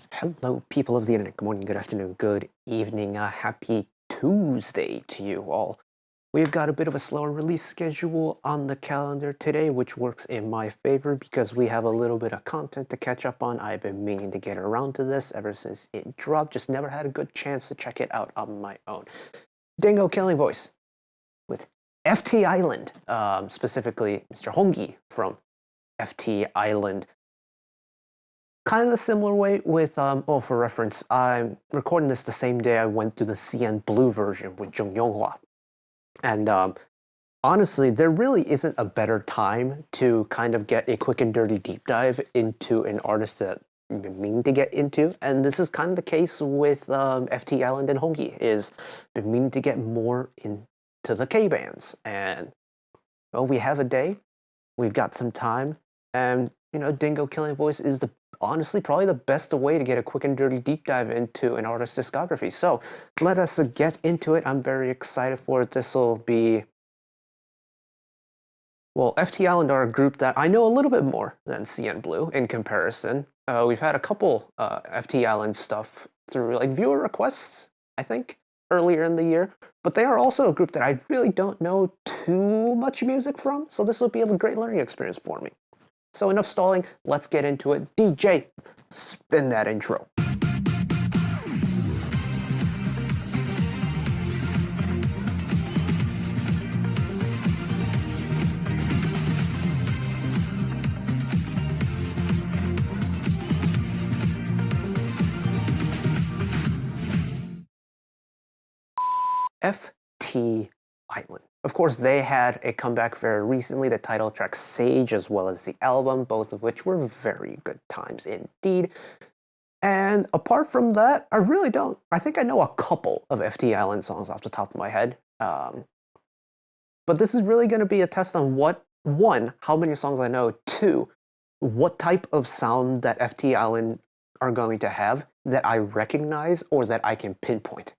Hello, people of the internet. Good morning, good afternoon, good evening. Happy Tuesday to you all. We've got a bit of a slower release schedule on the calendar today, which works in my favor because we have a little bit of content to catch up on. I've been meaning to get around to this ever since it dropped, just never had a good chance to check it out on my own. Dingo Killing Voice with FTISLAND, specifically Mr. Hongi from FTISLAND. Kind of a similar way with, for reference, I'm recording this the same day I went through the CN Blue version with Jung Yonghwa. And honestly, there really isn't a better time to kind of get a quick and dirty deep dive into an artist that you've been meaning to get into. And this is kind of the case with FTISLAND and Hongi, is been meaning to get more into the K-bands. And, well, we have a day, we've got some time, and, Dingo Killing Voice is honestly probably the best way to get a quick and dirty deep dive into an artist's discography. So let us get into it. I'm very excited for it. This will be, well, FTISLAND are a group that I know a little bit more than CN Blue in comparison. We've had a couple FTISLAND stuff through like viewer requests, I think, earlier in the year. But they are also a group that I really don't know too much music from. So this will be a great learning experience for me. So enough stalling, let's get into it. DJ, spin that intro. FTISLAND. Of course, they had a comeback very recently, the title track Sage, as well as the album, both of which were very good times indeed. And apart from that, I really don't. I think I know a couple of FTISLAND songs off the top of my head. But this is really going to be a test on one, how many songs I know, two, what type of sound that FTISLAND are going to have that I recognize or that I can pinpoint.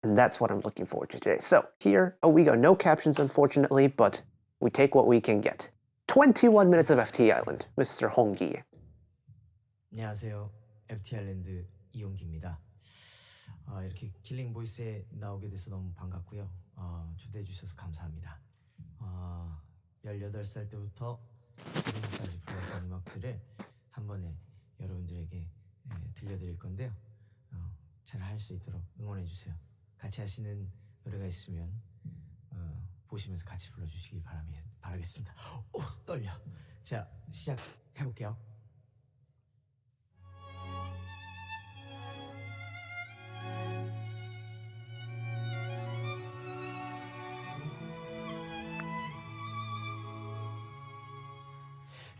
And that's what I'm looking forward to today. So here we go. No captions, unfortunately, but we take what we can get. 21 minutes of FTISLAND, Mr. Hongi. 안녕하세요. FT아일랜드 이용기입니다. 이렇게 킬링 보이스에 나오게 돼서 너무 반갑고요. 초대해 주셔서 감사합니다. 18살 때부터 지금까지 불렀던 음악들을 한 번에 여러분들에게 들려드릴 건데요. 잘 할 수 있도록 응원해 주세요. 같이 하시는 노래가 있으면 보시면서 같이 불러주시길 바라겠습니다. 오, 떨려. 자, 시작해볼게요.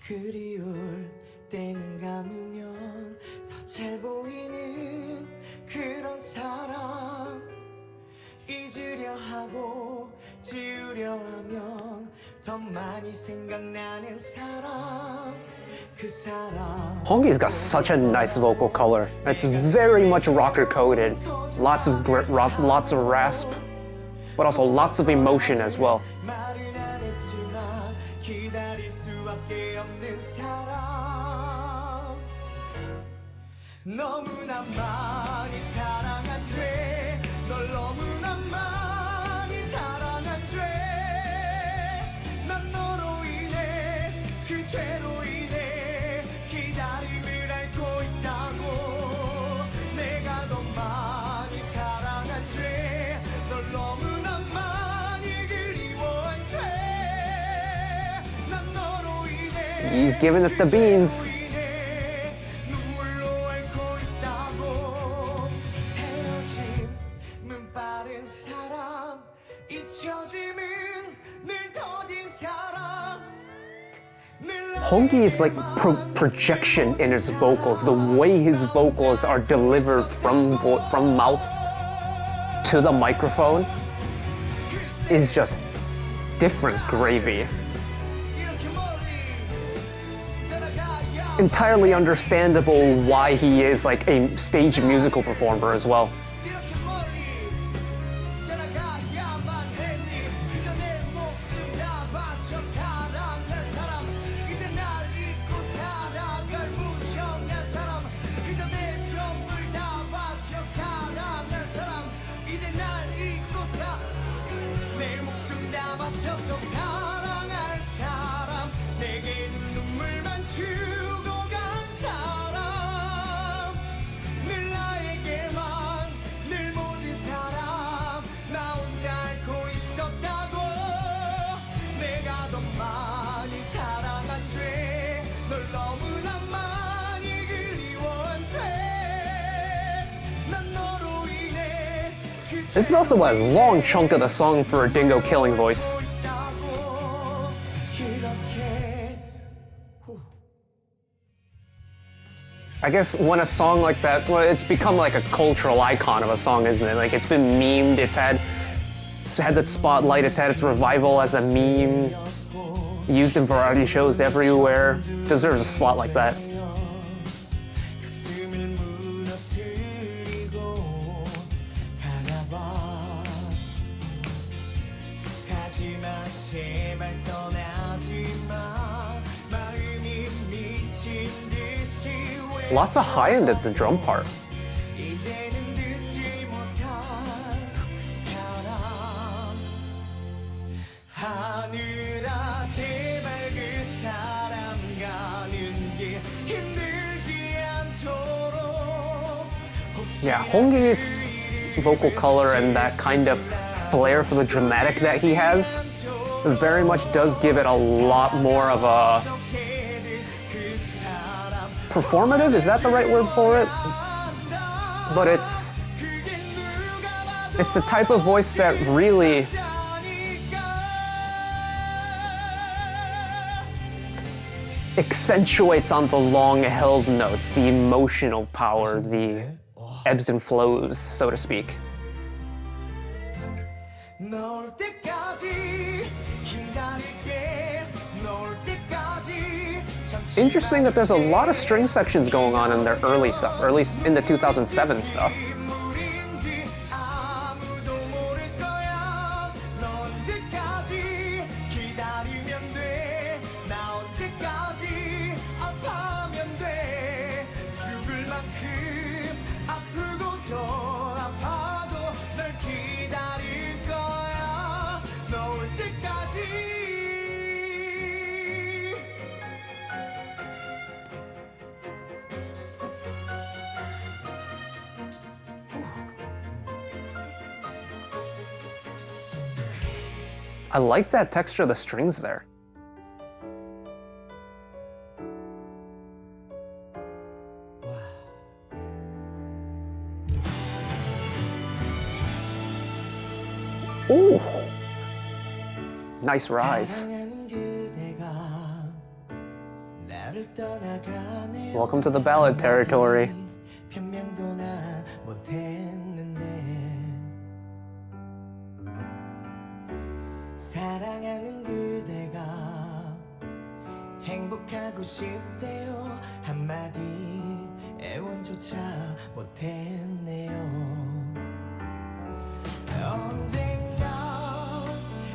그리울 때는 감으면 더 잘 보이는 그런 사람 잊으려 하고 지우려 하면 더 많이 생각나는 사람 그 사람 Hongi's got such a nice vocal color. It's very much rocker coded. Lots of rasp, but also lots of emotion as well. 말은 안 했지만 기다릴 수밖에 없는 사람 너무나 많이 사랑한 죄 널 너무나 많이 사랑한 죄 난 너로 인해 그 죄로 인해 기다림을 앓고 있다고 내가 더 많이 사랑한 죄 널 너무나 많이 그리워한 죄 난 너로 인해 He's giving it the beans. Hongi is like projection in his vocals. The way his vocals are delivered from mouth to the microphone is just different gravy. Entirely understandable why he is like a stage musical performer as well. 미쳐서 사랑할 사람 내게는 눈물만 주고 간 사람 늘 나에게만 늘 모진 사람 나 혼자 앓고 있었다고 내가 더 많이 사랑한 죄널 너무나 많이 그리워한 죄난 너로 인해 This is also a long chunk of the song for a Dingo killing voice. I guess when a song like that, well, it's become like a cultural icon of a song, isn't it? Like it's been memed, it's had that spotlight, it's had its revival as a meme, used in variety shows everywhere. Deserves a slot like that. Lots of high end at the drum part. Yeah, Hongyi's vocal color and that kind of flair for the dramatic that he has very much does give it a lot more of a performative, is that the right word for it? But it's the type of voice that really accentuates on the long held notes, the emotional power, the ebbs and flows, so to speak. Interesting that there's a lot of string sections going on in their early stuff, or at least in the 2007 stuff. I like that texture of the strings there. Ooh, nice rise. Welcome to the ballad territory. 사랑하는 그대가 행복하고 싶대요 한마디 애원조차 못했네요 언젠가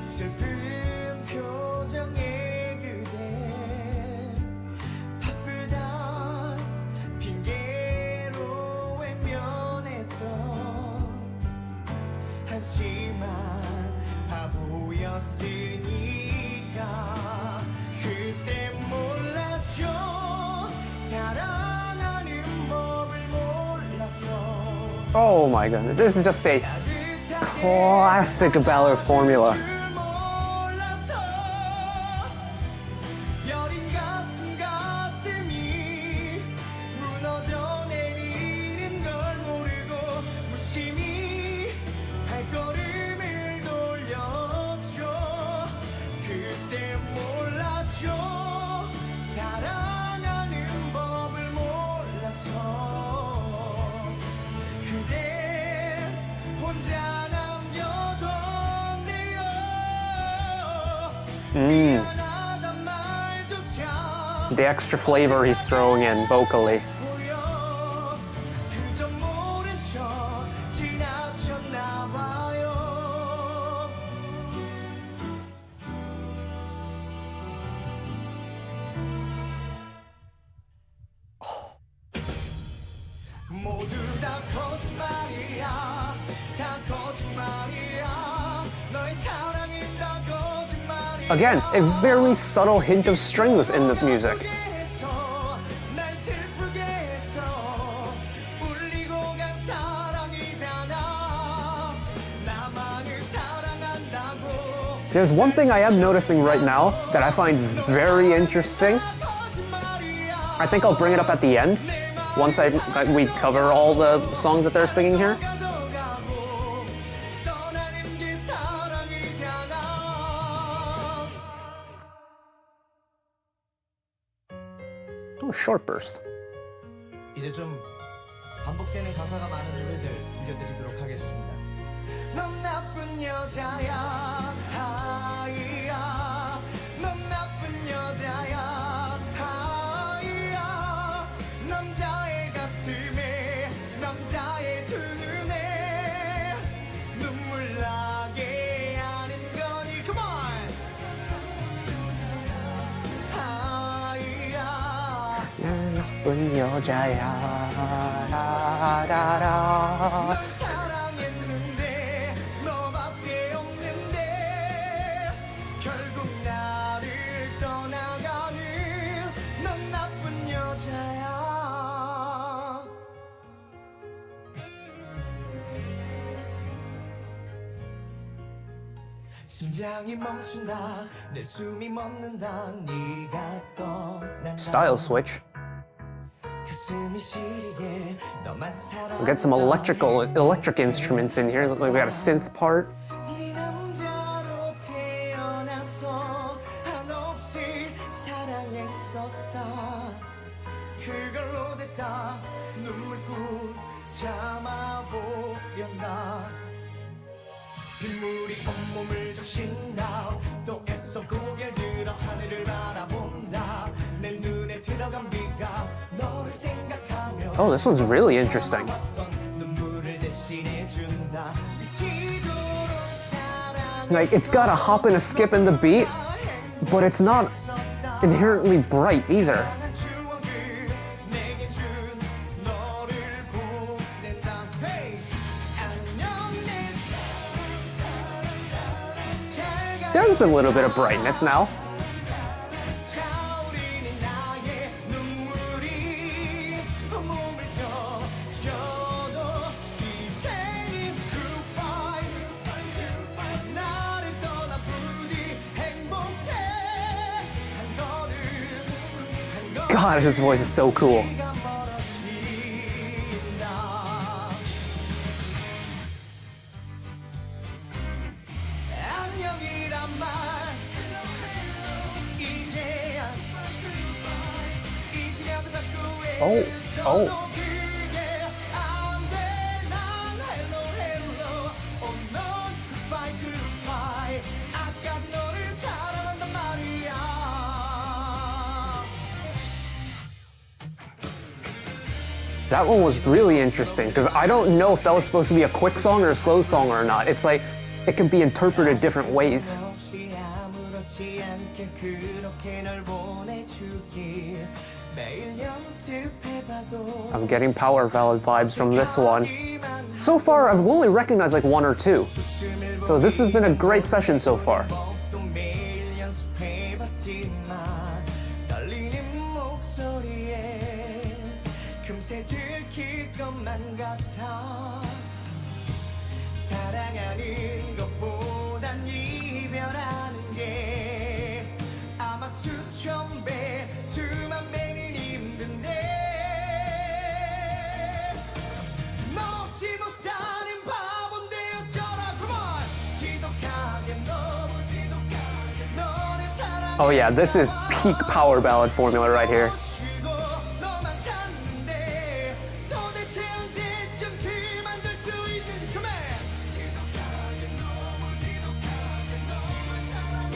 슬픈 표정의 그대 바쁘다 핑계로 외면했던 한심한 바보였으니까 그때 몰랐죠 사랑하는 법을 몰라서 Oh my goodness, this is just a classic ballad formula. 여린 가슴이 무너져 내리는 걸 모르고 무심히 발걸음을 돌렸죠 그때 몰랐죠 사랑하는 법을 몰라서 그대 혼자 남겨뒀네요 미안하단 말조차 The extra flavor he's throwing in vocally. 보여 그저 모른 척 지나쳤나 봐요 모두 다 거짓말이야 다 거짓말이야 너의 사랑은 다 거짓말이야 Again, a very subtle hint of strings in the music. There's one thing I am noticing right now that I find very interesting. I think I'll bring it up at the end, once we cover all the songs that they're singing here. Oh, short burst. 이제 좀 반복되는 가사가 많은 노래들 들려드리도록 하겠습니다. 넌 나쁜 여자야, 하이야. 넌 나쁜 여자야, 하이야. 남자의 가슴에, 남자의 두 눈에 눈물 나게 하는 거니, come on. 하이야. 난 나쁜 여자야. 라라라. 심장이 멈춘다 내 숨이 멎는다 네가 떠난 Style switch. 가슴이 시리게 너만 사랑 We got some electric instruments in here. Look like we got a synth part. 네 남자로 태어나서 한없이 사랑했었다 그걸로 됐다 눈물꾹 참아보련다 빗물이 온몸을 적신다 또 애써 고개를 들어 하늘을 바라본다 내 눈에 들어간 비가 너를 생각하며 Oh, this one's really interesting. 눈물을 대신해준다 Like, it's got a hop and a skip in the beat, but it's not inherently bright either. There's a little bit of brightness now. God, his voice is so cool. Oh. That one was really interesting because I don't know if that was supposed to be a quick song or a slow song or not. It's like it can be interpreted different ways. I'm getting power ballad vibes from this one. So far, I've only recognized like one or two. So this has been a great session so far. 사랑하는 것보단 이별하는 게 아마 수천 배, 수만 배는 힘든데 너 없이 못 사는 바본데 어쩌라 come on 지독하게 너무 지독하게 너를 사랑해 Oh yeah, this is peak power ballad formula right here.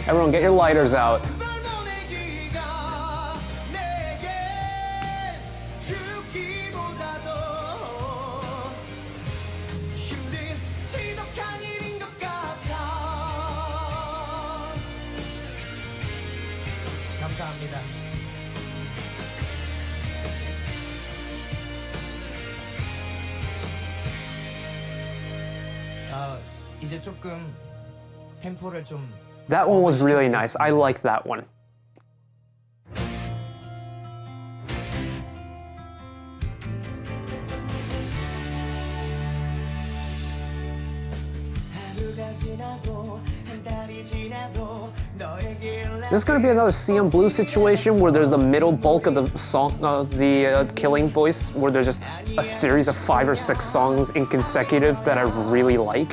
Everyone get your lighters out. 감사합니다. 이제 조금 템포를 좀 That one was really nice. I like that one. This is going to be another CM Blue situation where there's the middle bulk of the song, the killing voice, where there's just a series of 5 or 6 songs in consecutive that I really like.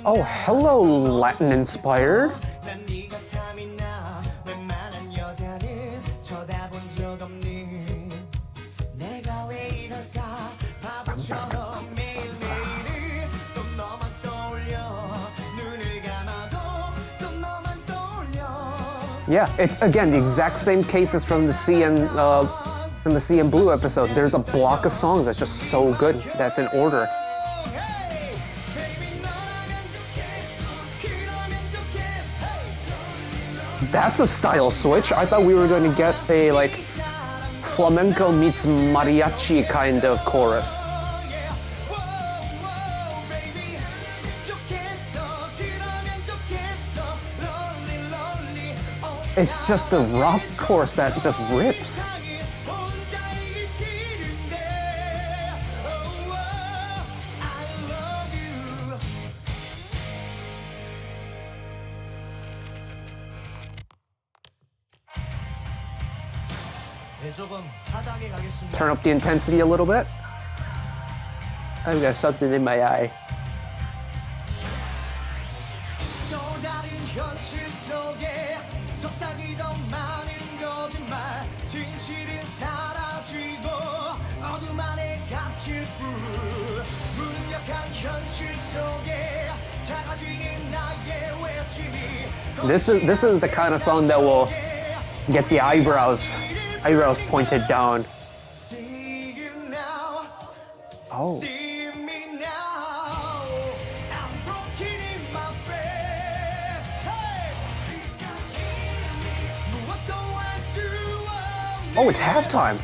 Oh, hello, Latin inspired. Yeah, it's again the exact same cases from the CN Blue episode. There's a block of songs that's just so good that's in order. That's a style switch. I thought we were going to get a like flamenco meets mariachi kind of chorus. It's just a rock chorus that just rips. Turn up the intensity a little bit. I've got something in my eye. This is the kind of song that will get the eyebrows pointed down. Oh. Oh, it's halftime.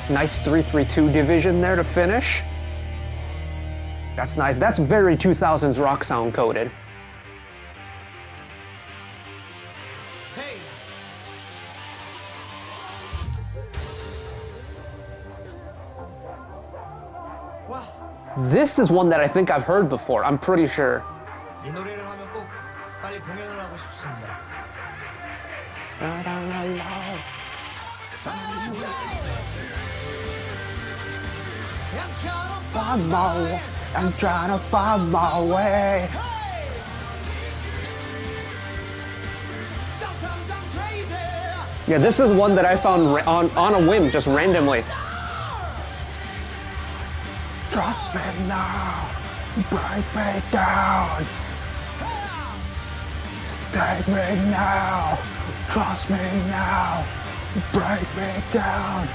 Nice 3-3-2 division there to finish. That's nice. That's very 2000s rock sound coded. Hey. This is one that I think I've heard before. I'm pretty sure. 이 노래를 하면 꼭 빨리 공연을 하고 싶습니다. I'm trying to find my way. Yeah, this is one that I found on a whim, just randomly. Trust me now, break me down. Take me now, trust me now, break me down.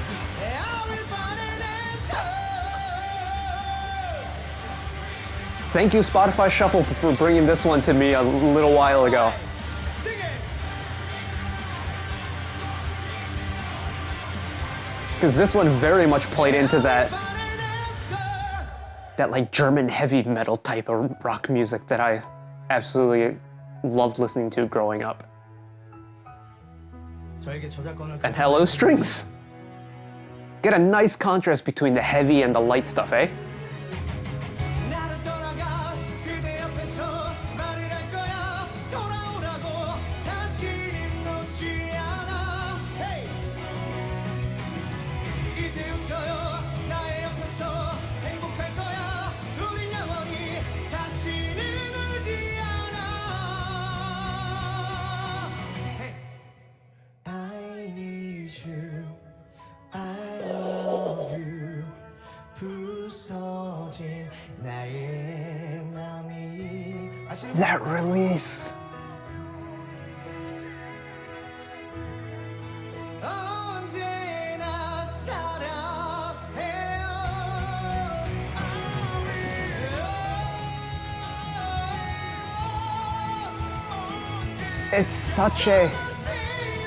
Thank you, Spotify Shuffle, for bringing this one to me a little while ago. Because this one very much played into that like German heavy metal type of rock music that I absolutely loved listening to growing up. 저에게 저작권을 And hello, strings! Get a nice contrast between the heavy and the light stuff, eh? 나를 떠나가 그대 옆에서 말을 할 거야 돌아오라고 다시는 놓지 않아 hey! 이제 웃어요 나의 옆에서 행복할 거야 우린 영원히 다시는 울지 않아 hey! I need you I love you 부서진 나의 맘이 That release! 언제나 사랑해요 It's such a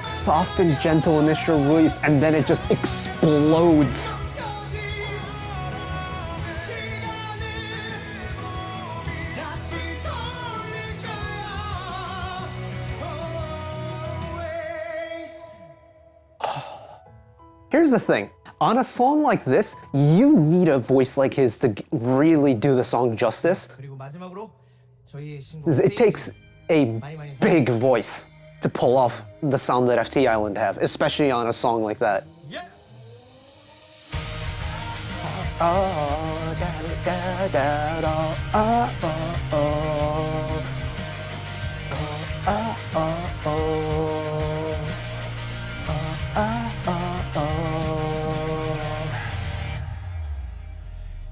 soft and gentle initial release, and then it just explodes. Here's the thing. On a song like this, you need a voice like his to really do the song justice. 그리고 마지막으로 저희의 신곡 It takes a big voice to pull off the sound that FTIsland have, especially on a song like that. Yeah.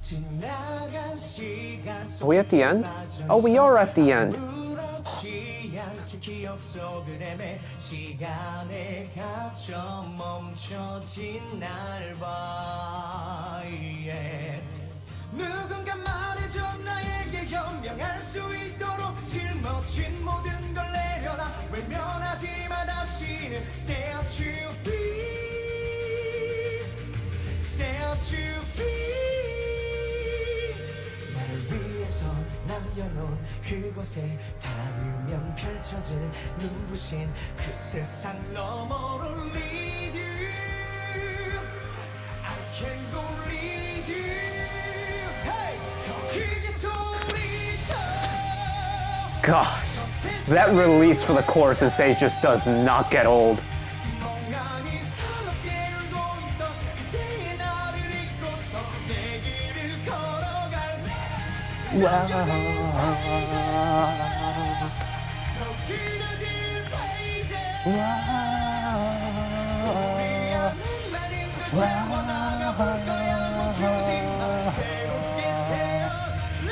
지나간 시간 Are we at the end? Oh, we are at the end. 그렇지 않게 기억 속을 헤매 시간에 갇혀 멈춰진 날 봐. Yeah. 누군가 말해줘 나에게 현명할 수 있도록 짊어진 모든 걸 내려놔 외면하지 마 다시는 Set you free Set you free 나를 위해서 남겨놓은 그곳에 닿으면 펼쳐질 눈부신 그 세상 너머로 lead you I can go lead you hey! 더 크게 소리쳐 Gosh, that release for the chorus and stage just does not get old. 멍하니 서럽게 울고 있던 그때의 나를 잊고서 내 길을 걸어갈래 더 길어질 페이지 우리 아는 많은 걸 채워나가 볼 거야 멈추지 마 새롭게 태어나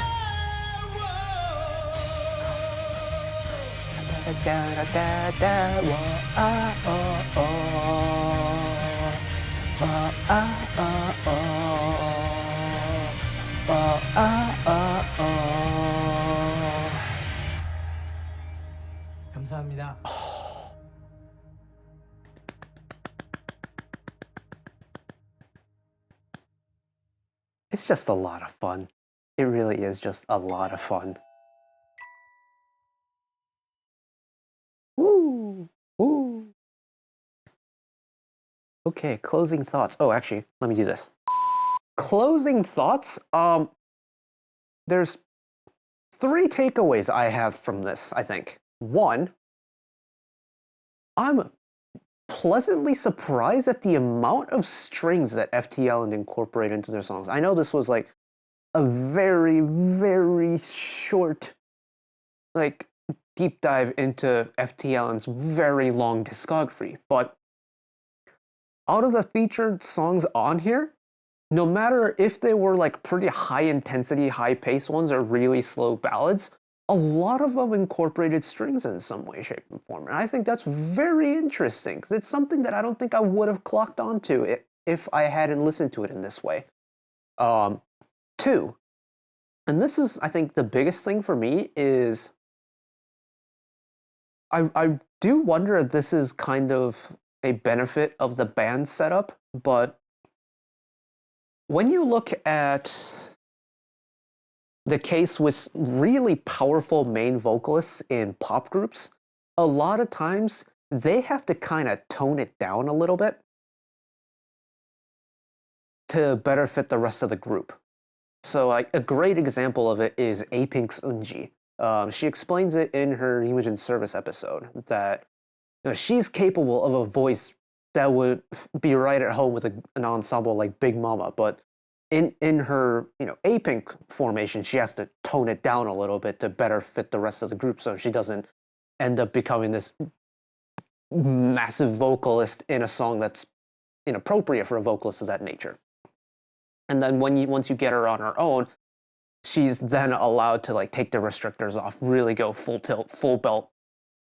감사합니다. It's just a lot of fun. It really is just a lot of fun. Woo! Woo! Okay, closing thoughts. Oh, actually, let me do this. Closing thoughts. There's 3 takeaways I have from this, I think. 1, I'm pleasantly surprised at the amount of strings that FTIsland incorporate into their songs. I know this was like a very, very short, like, deep dive into FTIsland's very long discography, but out of the featured songs on here, no matter if they were like pretty high intensity, high pace ones or really slow ballads, a lot of them incorporated strings in some way, shape, and form. And I think that's very interesting because it's something that I don't think I would have clocked onto if I hadn't listened to it in this way. 2, and this is, I think, the biggest thing for me is I do wonder if this is kind of a benefit of the band setup, but when you look at the case with really powerful main vocalists in pop groups. A lot of times they have to kind of tone it down a little bit to better fit the rest of the group. So like a great example of it is Apink's Unji. She explains it in her Imogen Service episode that she's capable of a voice that would be right at home with an ensemble like Big Mama, but in her Apink formation, she has to tone it down a little bit to better fit the rest of the group, so she doesn't end up becoming this massive vocalist in a song that's inappropriate for a vocalist of that nature. And then once you get her on her own, she's then allowed to like take the restrictors off, really go full tilt, full belt,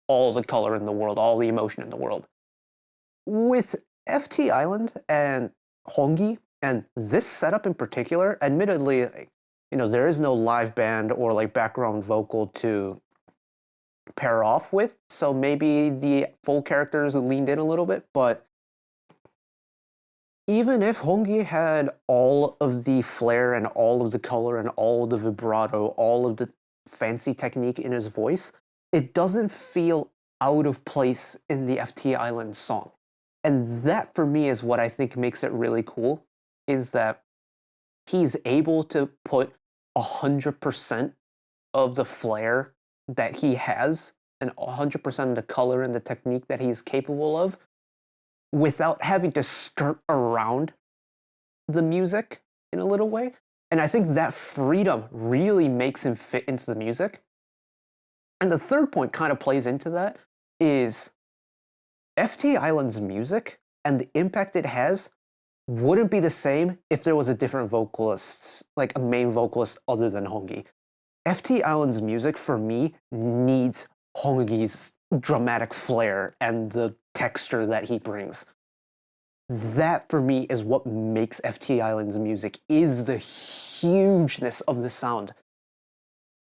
all the color in the world, all the emotion in the world. With FTIsland and Hongyi, and this setup in particular, admittedly, there is no live band or like background vocal to pair off with, so maybe the full characters leaned in a little bit, but even if Hongyi had all of the flair and all of the color and all of the vibrato, all of the fancy technique in his voice, it doesn't feel out of place in the FTIsland song. And that for me is what I think makes it really cool, is that he's able to put 100% of the flair that he has and 100% of the color and the technique that he's capable of without having to skirt around the music in a little way. And I think that freedom really makes him fit into the music. And the third point kind of plays into that is FTIsland's music and the impact it has wouldn't be the same if there was a different vocalist, like a main vocalist other than Hongyi. FTIsland's music, for me, needs Hongyi's dramatic flair and the texture that he brings. That, for me, is what makes FTIsland's music, is the hugeness of the sound.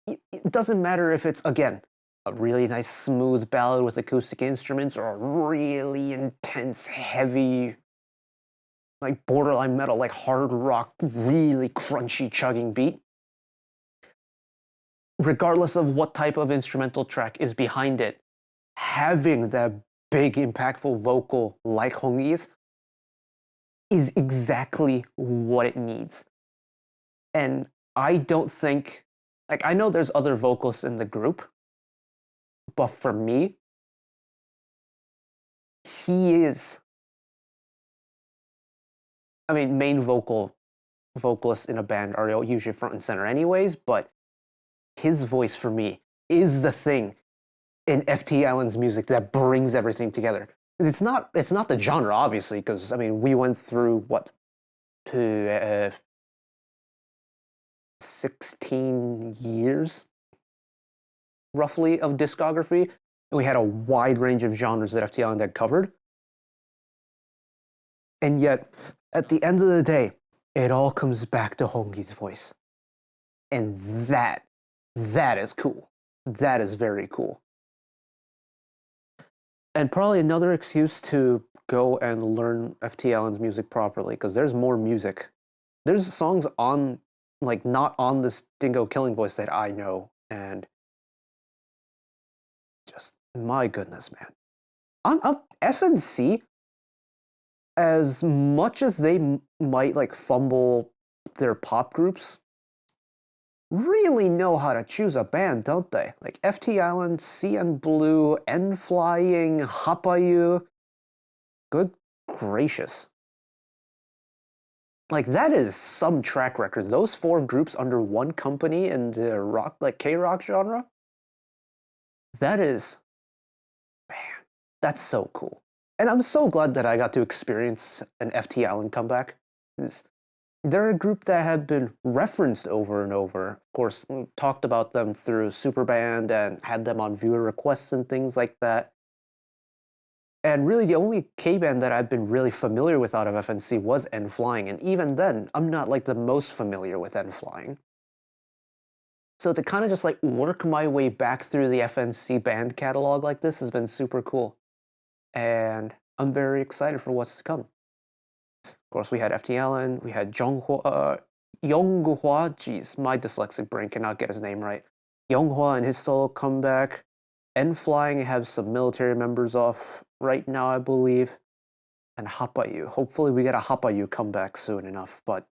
It doesn't matter if it's, again, a really nice smooth ballad with acoustic instruments or a really intense, heavy, like borderline metal, like hard rock, really crunchy, chugging beat. Regardless of what type of instrumental track is behind it, having that big, impactful vocal like Hongyi's is exactly what it needs. And I don't think, like, I know there's other vocalists in the group, but for me, he is, main vocalists in a band are usually front and center anyways, but his voice for me is the thing in FTIsland's music that brings everything together. It's not the genre, obviously, because we went through 16 years roughly of discography, and we had a wide range of genres that FTIsland had covered. And yet, at the end of the day, it all comes back to Hongyi's voice. And that is cool. That is very cool. And probably another excuse to go and learn FTIsland's music properly, because there's more music. There's songs on, not on this Dingo Killing Voice that I know, and just, my goodness, man. On FNC, as much as they might, fumble their pop groups, really know how to choose a band, don't they? Like FTIsland, CN Blue, N Flying, Hapayu. Good gracious. Like, that is some track record. Those 4 groups under one company in the rock, K-rock genre. That is, man, that's so cool. And I'm so glad that I got to experience an FTIsland comeback. They're a group that had been referenced over and over. Of course, we talked about them through Superband and had them on viewer requests and things like that. And really, the only K-band that I've been really familiar with out of FNC was N Flying. And even then, I'm not the most familiar with N Flying. So to kind of just work my way back through the FNC band catalog like this has been super cool. And I'm very excited for what's to come. Of course, we had FTIsland, we had Yonghua, geez, my dyslexic brain cannot get his name right. Yonghua and his solo comeback. And Flying have some military members off right now, I believe. And Hapayu. Hopefully we get a Hapayu comeback soon enough. But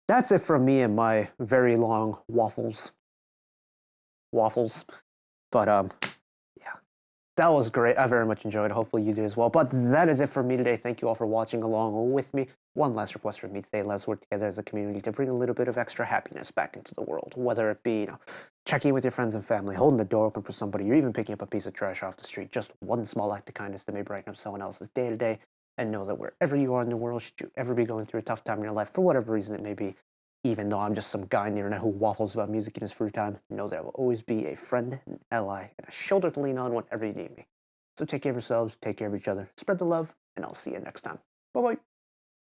that's it from me and my very long waffles. But yeah. That was great. I very much enjoyed it. Hopefully you did as well. But that is it for me today. Thank you all for watching along with me. One last request from me today. Let's work together as a community to bring a little bit of extra happiness back into the world. Whether it be, checking with your friends and family, holding the door open for somebody, or even picking up a piece of trash off the street. Just one small act of kindness that may brighten up someone else's day to day. And know that wherever you are in the world, should you ever be going through a tough time in your life, for whatever reason it may be, even though I'm just some guy on the internet who waffles about music in his free time, know that I will always be a friend, an ally, and a shoulder to lean on whenever you need me. So take care of yourselves, take care of each other, spread the love, and I'll see you next time. Bye-bye.